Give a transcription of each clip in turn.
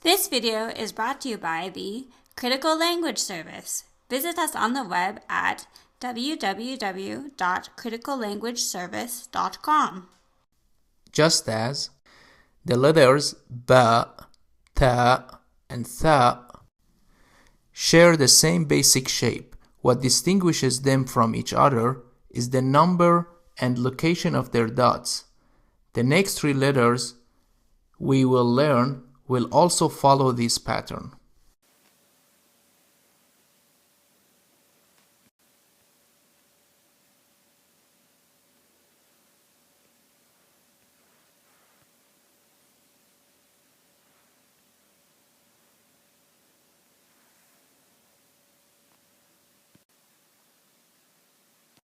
This video is brought to you by the Critical Language Service. Visit us on the web at www.criticallanguageservice.com. Just as the letters ba, ta, and tha share the same basic shape, what distinguishes them from each other is the number and location of their dots. The next three letters we will learn will also follow this pattern.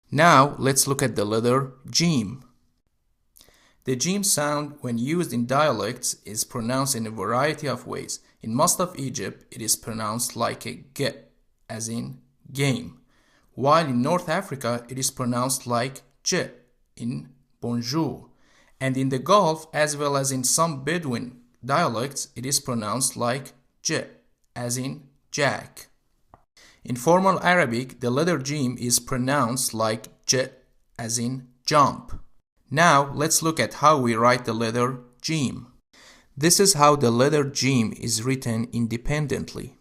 Now let's look at the letter Jim. The Jim sound, when used in dialects, is pronounced in a variety of ways. In most of Egypt, it is pronounced like a g, as in game, while in North Africa, it is pronounced like j, in bonjour, and in the Gulf, as well as in some Bedouin dialects, it is pronounced like j, as in jack. In formal Arabic, the letter Jim is pronounced like j, as in jump. Now, let's look at how we write the letter Jim. This is how the letter Jim is written independently.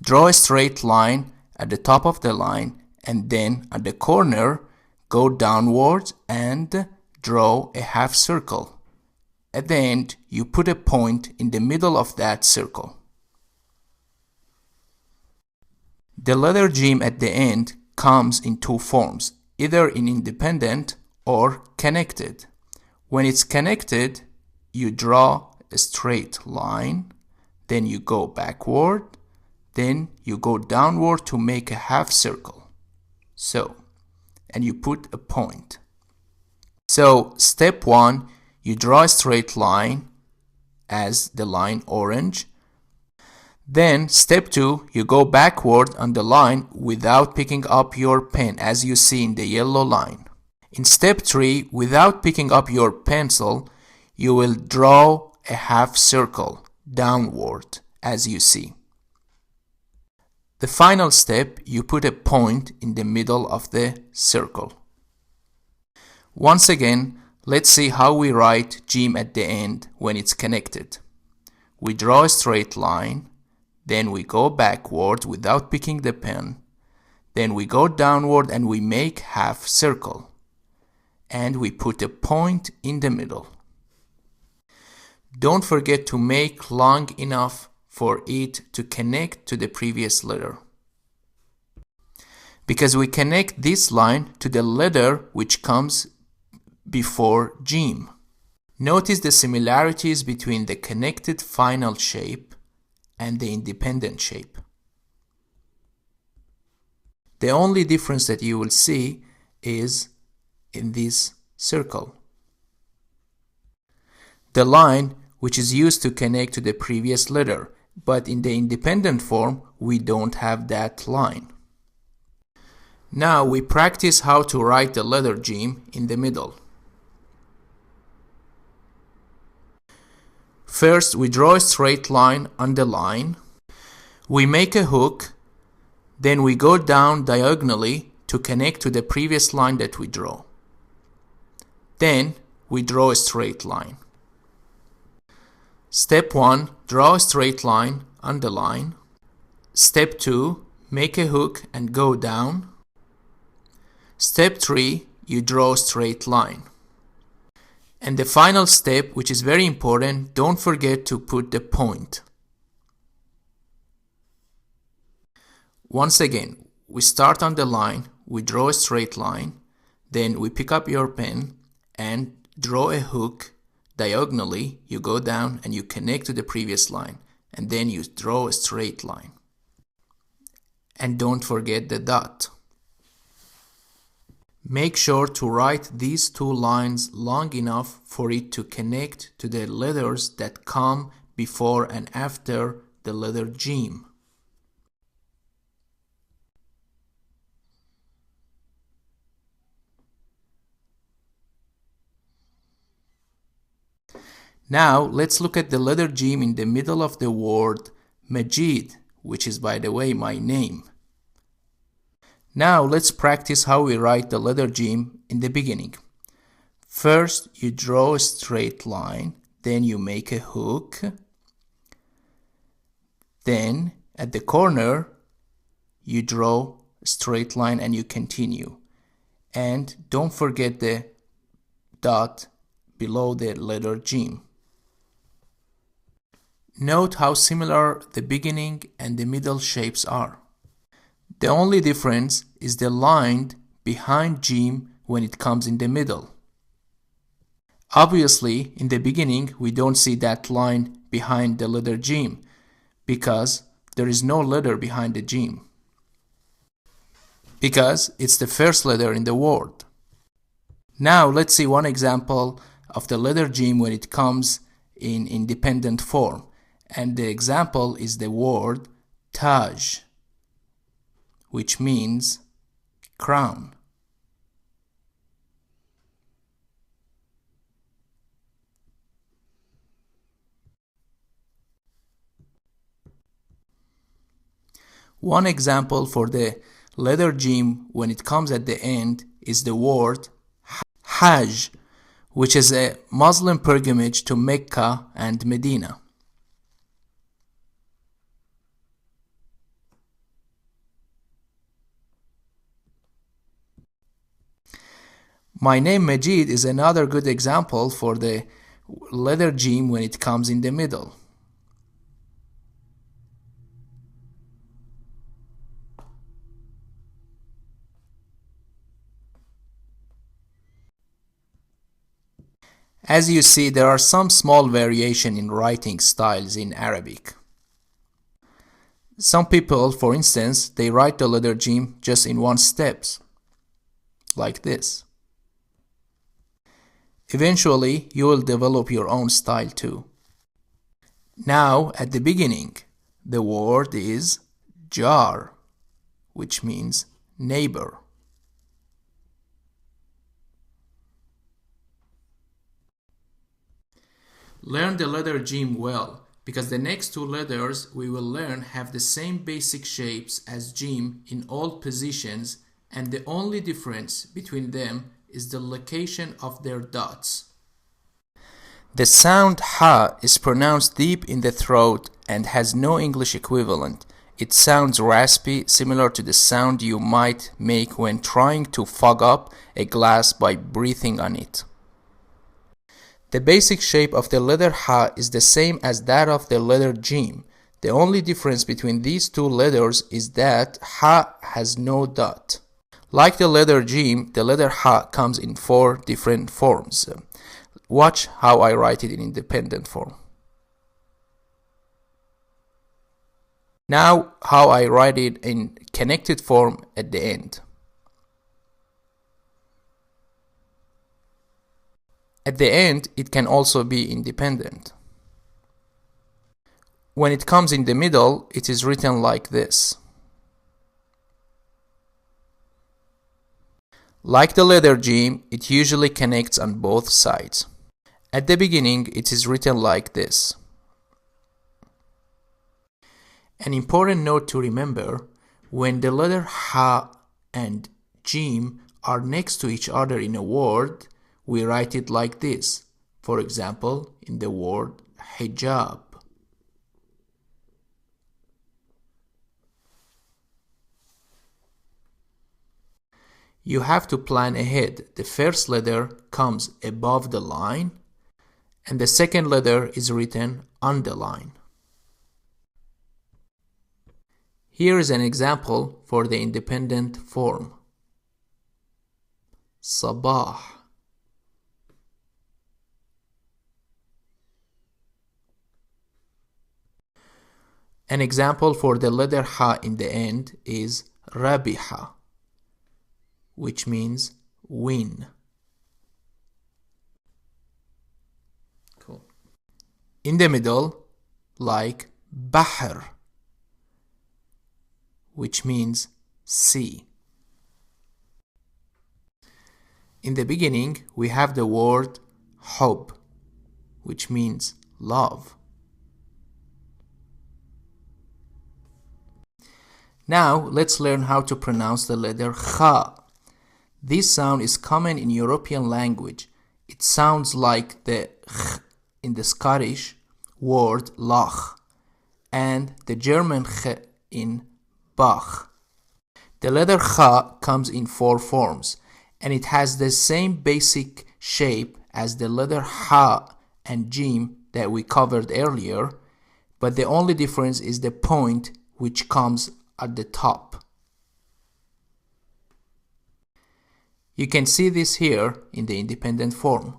Draw a straight line at the top of the line, and then at the corner, go downwards and draw a half circle. At the end, you put a point in the middle of that circle. The letter Jim at the end comes in two forms, either in independent or connected. When it's connected, you draw a straight line, then you go backward, then you go downward to make a half circle. And you put a point. So, step 1, you draw a straight line as the line orange. Then, step 2, you go backward on the line without picking up your pen, as you see in the yellow line. In step 3, without picking up your pencil, you will draw a half circle downward, as you see. The final step, you put a point in the middle of the circle. Once again, let's see how we write Jim at the end when it's connected. We draw a straight line. Then we go backward without picking the pen. Then we go downward and we make half circle. And we put a point in the middle. Don't forget to make long enough for it to connect to the previous letter. Because we connect this line to the letter which comes before Jim. Notice the similarities between the connected final shape and the independent shape. The only difference that you will see is in this circle. The line which is used to connect to the previous letter, but in the independent form, we don't have that line. Now we practice how to write the letter Jim in the middle. First, we draw a straight line on the line. We make a hook. Then we go down diagonally to connect to the previous line that we draw. Then we draw a straight line. Step 1, draw a straight line on the line. Step 2, make a hook and go down. Step 3, you draw a straight line. And the final step, which is very important, don't forget to put the point. Once again, we start on the line, we draw a straight line, then we pick up your pen and draw a hook diagonally. You go down and you connect to the previous line, and then you draw a straight line. And don't forget the dot. Make sure to write these two lines long enough for it to connect to the letters that come before and after the letter Jim. Now let's look at the letter G in the middle of the word Majid, which is, by the way, my name. Now let's practice how we write the letter G in the beginning. First, you draw a straight line, then you make a hook. Then, at the corner, you draw a straight line and you continue. And don't forget the dot below the letter G. Note how similar the beginning and the middle shapes are. The only difference is the line behind G when it comes in the middle. Obviously, in the beginning, we don't see that line behind the letter G because there is no letter behind the G. Because it's the first letter in the word. Now let's see one example of the letter G when it comes in independent form. And the example is the word Taj, which means crown. One example for the letter G when it comes at the end is the word Hajj, which is a Muslim pilgrimage to Mecca and Medina. My name Majid is another good example for the letter G when it comes in the middle. As you see, there are some small variation in writing styles in Arabic. Some people, for instance, they write the letter G just in one step, like this. Eventually, you will develop your own style too. Now, at the beginning, the word is jar, which means neighbor. Learn the letter G well, because the next two letters we will learn have the same basic shapes as G in all positions, and the only difference between them is the location of their dots. The sound ha is pronounced deep in the throat and has no English equivalent. It sounds raspy, similar to the sound you might make when trying to fog up a glass by breathing on it. The basic shape of the letter ha is the same as that of the letter G. The only difference between these two letters is that ha has no dot. Like the letter G, the letter ha comes in 4 different forms. Watch how I write it in independent form. Now how I write it in connected form at the end. At the end, it can also be independent. When it comes in the middle, it is written like this. Like the letter G, it usually connects on both sides. At the beginning, it is written like this. An important note to remember, when the letter ha and G are next to each other in a word, we write it like this. For example, in the word hijab. You have to plan ahead. The first letter comes above the line, and the second letter is written on the line. Here is an example for the independent form. Sabah. An example for the letter ha in the end is rabiha, which means win. Cool. In the middle, like bahr, which means sea. In the beginning, we have the word hub, which means love. Now let's learn how to pronounce the letter khaa. This sound is common in European language. It sounds like the ch in the Scottish word lach and the German ch in Bach. The letter khaa comes in 4 forms and it has the same basic shape as the letter ha and jim that we covered earlier, but the only difference is the point which comes at the top. You can see this here in the independent form.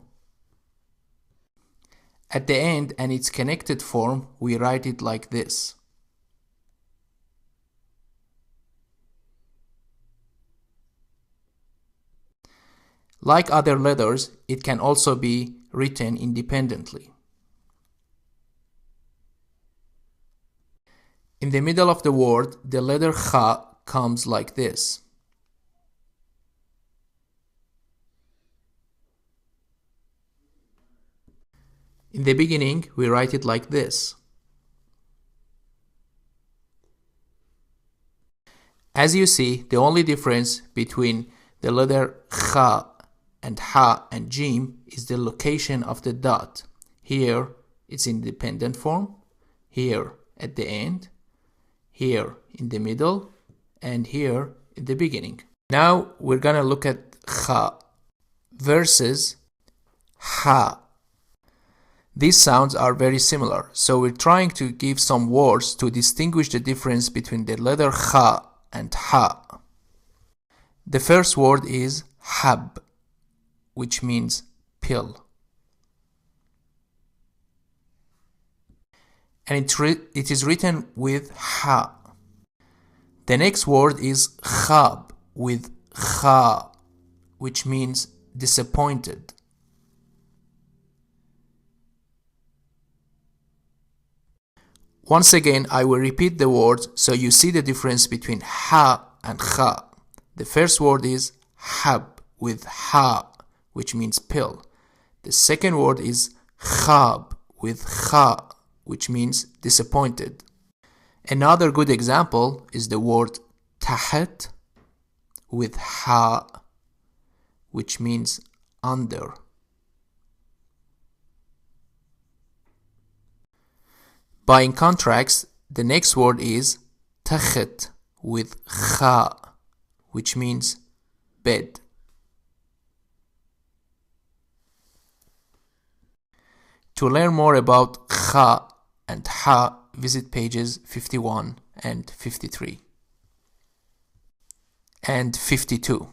At the end and its connected form, we write it like this. Like other letters, it can also be written independently. In the middle of the word, the letter khaa comes like this. In the beginning, we write it like this. As you see, the only difference between the letter khaa and ha and jim is the location of the dot. Here, it's in dependent form, here at the end, here in the middle, and here in the beginning. Now we're gonna look at khaa versus ha. These sounds are very similar, so we're trying to give some words to distinguish the difference between the letter khaa and ha. The first word is hab, which means pill. And it is written with ha. The next word is khab with khaa, which means disappointed. Once again, I will repeat the words so you see the difference between ha and khaa. The first word is hab with ha, which means pill. The second word is khab with khaa, which means disappointed. Another good example is the word tahat with ha, which means under. By contrast, the next word is takhat with khaa, which means bed. To learn more about khaa and ha, visit pages 51 and 53 and 52.